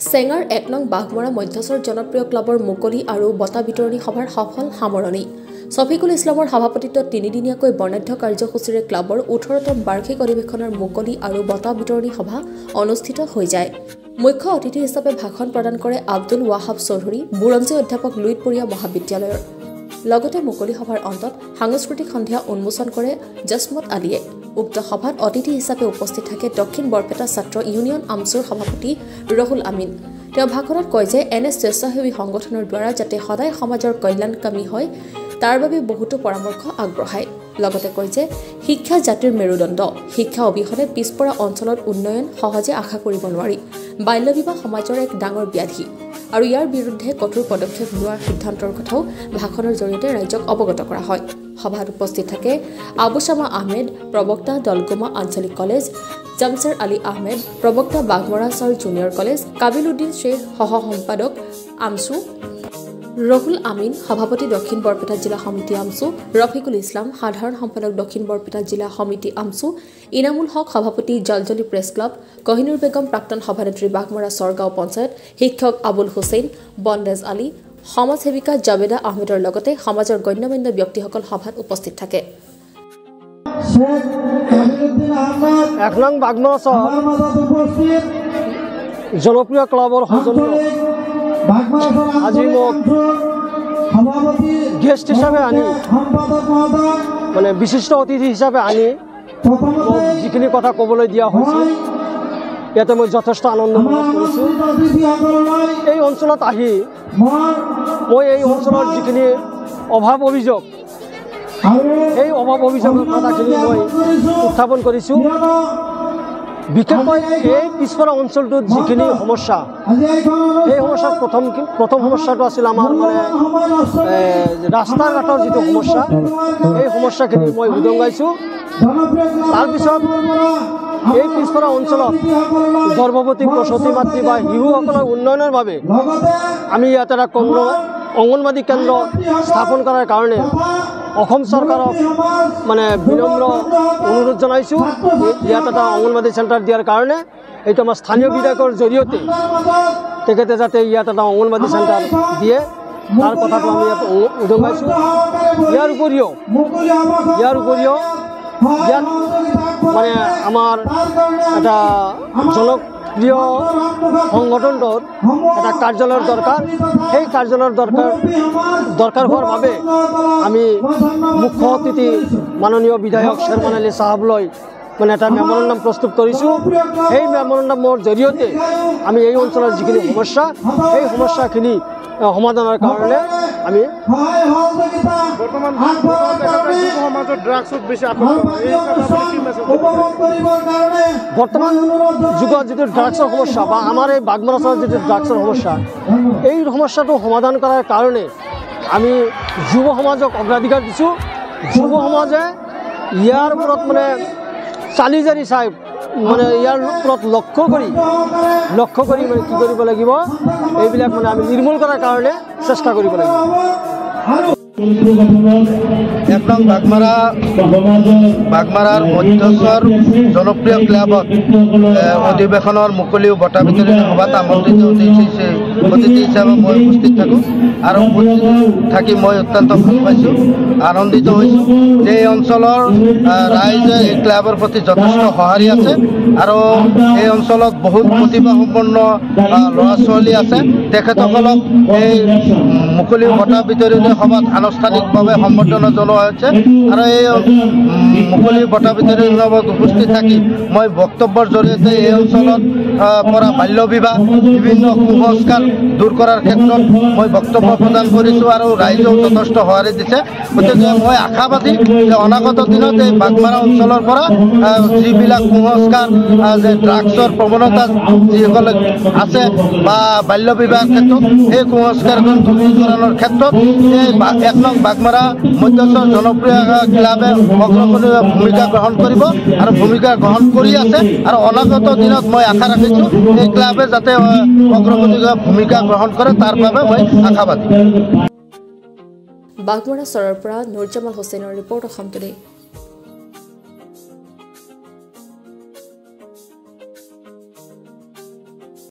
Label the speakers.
Speaker 1: চেঙাৰ ১ নং বাঘমৰা মধ্যচৰ জনপ্ৰিয় ক্লাবৰ মুকলি আৰু বঁটা বিতৰণী সভাৰ সফল সামৰণি। শফিকুল ইছলামৰ সভাপতিত্বত তিনিদিনীয়াকৈ বৰ্ণাঢ্য কাৰ্যসূচীৰে ক্লাবৰ ১৮তম বাৰ্ষিক অধিৱেশনৰ মুকলি আৰু বঁটা বিতৰণী সভা অনুষ্ঠিত হৈ যায়। মুখ্য অতিথি হিচাপে ভাষণ প্ৰদান কৰে আব্দুল ৱাহাব চৌধুৰী, বুৰঞ্জী অধ্যাপক লুইতপৰীয়া মহাবিদ্যালয়ৰ। লগতে মুকলি সভাৰ অন্তত সাংস্কৃতিক সন্ধিয়া উন্মোচন কৰে জছমত আলীয়ে। উক্ত সভাত অতিথি হিচাপে উপস্থিত থাকে দক্ষিণ বৰপেটা ছাত্ৰ ইউনিয়ন আমচুৰ সভাপতি ৰহুল আমিন। তেওঁ ভাষণত কয় যে এনে স্বেচ্ছাসেৱী সংগঠনৰ দ্বাৰা যাতে সদায় সমাজৰ কল্যাণকামী হয় তাৰ বাবে বহুতো পৰামৰ্শ আগবঢ়ায়। লগতে কয় যে শিক্ষা জাতিৰ মেৰুদণ্ড, শিক্ষা অবিহনে পিছপৰা অঞ্চলত উন্নয়ন সহজে আশা কৰিব নোৱাৰি। বাল্যবিবাহ সমাজৰ এক ডাঙৰ ব্যাধি আৰু ইয়াৰ বিৰুদ্ধে কঠোৰ পদক্ষেপ লোৱাৰ সিদ্ধান্তৰ কথাও ভাষণৰ জৰিয়তে ৰাইজক অৱগত কৰা হয়। সভাত উপস্থিত থাকে আবুচামা আহমেদ, প্ৰবক্তা দলগুমা আঞ্চলিক কলেজ, জামছেৰ আলী আহমেদ, প্ৰবক্তা বাঘমৰা চৰ জুনিয়ৰ কলেজ, কাবিল উদ্দিন শ্বেখ সহ সম্পাদক আমচু, ৰহুল আমিন সভাপতি দক্ষিণ বৰপেটা জিলা সমিতি আমচু, ৰফিকুল ইছলাম সাধাৰণ সম্পাদক দক্ষিণ বৰপেটা জিলা সমিতি আমচু, ইনামুল হক সভাপতি জলজলি প্ৰেছ ক্লাব, কহিনুৰ বেগম প্ৰাক্তন সভানেত্ৰী বাঘমৰা চৰগাঁও পঞ্চায়ত, শিক্ষক আবুল হুছেইন, বন্দেজ আলী, সমাজসেৱিকা জাবেদা আহমেদৰ লগতে সমাজৰ গণ্যমান্য ব্যক্তিসকল সভাত উপস্থিত থাকে।
Speaker 2: ১ নং বাঘমৰা চৰ জনপ্ৰিয় ক্লাবৰ সৌজন্য আজি মোক গেষ্ট হিচাপে আনি মানে বিশিষ্ট অতিথি হিচাপে আনি যিখিনি কথা ক'বলৈ দিয়া হৈছিল ইয়াতে মই যথেষ্ট আনন্দ অনুভৱ কৰিছোঁ। এই অঞ্চলত আহি মই এই অঞ্চলৰ যিখিনি অভাৱ অভিযোগ এই অভাৱ অভিযোগৰ কথাখিনি মই উত্থাপন কৰিছোঁ। বিশেষকৈ এই পিছপৰা অঞ্চলটোত যিখিনি সমস্যা, এই সমস্যাৰ প্ৰথম সমস্যাটো আছিল আমাৰ মানে ৰাস্তা ঘাটৰ যিটো সমস্যা, এই সমস্যাখিনি মই উদঙাইছোঁ। তাৰপিছত এই পিছপৰা অঞ্চলত গৰ্ভৱতী প্ৰসূতি মাতৃ বা শিশুসকলৰ উন্নয়নৰ বাবে আমি ইয়াত এটা অংগনবাদী কেন্দ্ৰ স্থাপন কৰাৰ কাৰণে অসম চৰকাৰক মানে বিনম্ৰ অনুৰোধ জনাইছোঁ ইয়াত এটা অংগনবাদী চেণ্টাৰ দিয়াৰ কাৰণে। এইটো আমাৰ স্থানীয় বিধায়কৰ জৰিয়তে তেখেতে যাতে ইয়াত এটা অংগনবাদী চেণ্টাৰ দিয়ে তাৰ কথাটো আমি ইয়াত উদঙাইছোঁ। ইয়াৰ উপৰিও ইয়াত মানে আমাৰ এটা জনপ্ৰিয় সংগঠনটোৰ এটা কাৰ্যালয়ৰ দৰকাৰ। সেই কাৰ্যালয়ৰ দৰকাৰ হোৱাৰ বাবে আমি মুখ্য অতিথি মাননীয় বিধায়ক শ্বেৰমান আলী চাহাবলৈ মানে এটা মেমৰেণ্ডাম প্ৰস্তুত কৰিছোঁ। সেই মেমৰেণ্ডামৰ জৰিয়তে আমি এই অঞ্চলৰ যিখিনি সমস্যা সেই সমস্যাখিনি সমাধানৰ কাৰণে আমি বৰ্তমান যুগত যিটো ড্ৰাগছৰ সমস্যা বা আমাৰ এই বাঘমৰা চৰৰ যিটো ড্ৰাগছৰ সমস্যা, এই সমস্যাটো সমাধান কৰাৰ কাৰণে আমি যুৱ সমাজক অগ্ৰাধিকাৰ দিছোঁ। যুৱ সমাজে ইয়াৰ ওপৰত মানে চালি জাৰি চাই মানে ইয়াৰ ওপৰত লক্ষ্য কৰি মানে কি কৰিব লাগিব, এইবিলাক মানে আমি নিৰ্মূল কৰাৰ কাৰণে চেষ্টা কৰিব লাগিব।
Speaker 3: ১ নং বাঘমাৰাৰ মধ্যচৰ জনপ্ৰিয় ক্লাবত অধিৱেশনৰ মুকলি বঁটা বিতৰণী সভাত আমন্ত্ৰিত অতিথি হিচাপে মই উপস্থিত থাকোঁ আৰু উপস্থিত থাকি মই অত্যন্ত ভাল পাইছোঁ, আনন্দিত হৈছোঁ যে এই অঞ্চলৰ ৰাইজে এই ক্লাবৰ প্ৰতি যথেষ্ট সঁহাৰি আছে আৰু এই অঞ্চলত বহুত প্ৰতিভাসম্পন্ন ল'ৰা ছোৱালী আছে। তেখেতসকলক এই মুকলি বঁটা বিতৰণী সভাত আনুষ্ঠানিকভাৱে সম্বৰ্ধনা জনোৱা হৈছে আৰু এই মুকলি বঁটা বিতৰণী সভাত উপস্থিত থাকি মই বক্তব্যৰ জৰিয়তে এই অঞ্চলত পৰা বাল্য বিবাহ বিভিন্ন কুসংস্কাৰ দূৰ কৰাৰ ক্ষেত্ৰত মই বক্তব্য প্ৰদান কৰিছোঁ আৰু ৰাইজেও যথেষ্ট সঁহাৰি দিছে। গতিকে মই আশাবাদী যে অনাগত দিনত এই বাঘমাৰা অঞ্চলৰ পৰা যিবিলাক কুসংস্কাৰ যে ড্ৰাগছৰ প্ৰৱণতা যিসকলে আছে বা বাল্য বিবাহৰ ক্ষেত্ৰত সেই কুসংস্কাৰখন দূৰীকৰণৰ ক্ষেত্ৰত এই ১ নং বাঘমাৰা মধ্যচৰ জনপ্ৰিয় ক্লাবে অগ্ৰগণী ভূমিকা গ্ৰহণ কৰিব আৰু ভূমিকা গ্ৰহণ কৰি আছে আৰু অনাগত দিনত মই আশা ৰাখিছোঁ এই ক্লাবে যাতে অগ্ৰগণী ভূমিকা গ্ৰহণ কৰে তাৰ বাবে মই আশাবাদী।
Speaker 1: বাঘমৰা চৰৰ পৰা নুৰজামাল হুছেইনৰ ৰিপৰ্ট অসম টুডে।